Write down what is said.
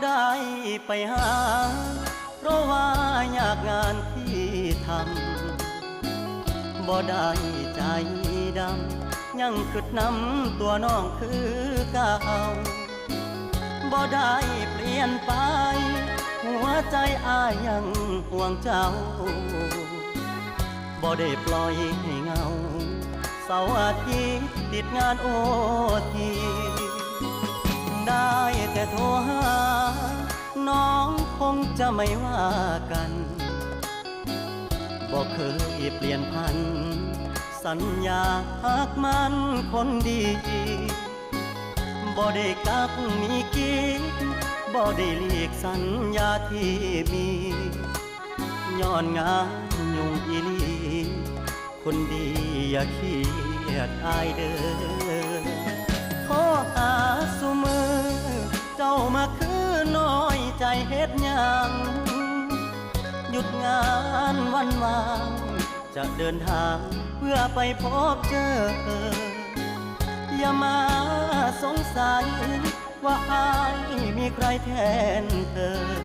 ได้ไปหาเพราะว่ายากงานที่ทำบ่ได้ใจดำยังกึดน้ำตัวน้องคือเก่าบ่ได้เปลี่ยนไปหัวใจอ้ายยังห่วงเจ้าบ่ได้ปล่อยให้เงาเสาร์อาทิตย์ติดงานโอทีได้แต่โทรหาน้องคงจะไม่ว่ากันบอกเคยเปลี่ยนพันสัญญาหากมันคนดีบ่ได้กักมีกิ๊กบ่ได้เลีกสัญญาที่มีย้อนงานยุ่งอีลีคนดีอย่าเครียดอายเด้อขอหาสุมือเจ้ามาคือน้อยใจเฮ็ดหยังหยุดงานวันวางจะเดินทางเพื่อไปพบเจออย่ามาสงสัยว่าอายมีใครแทนเธอ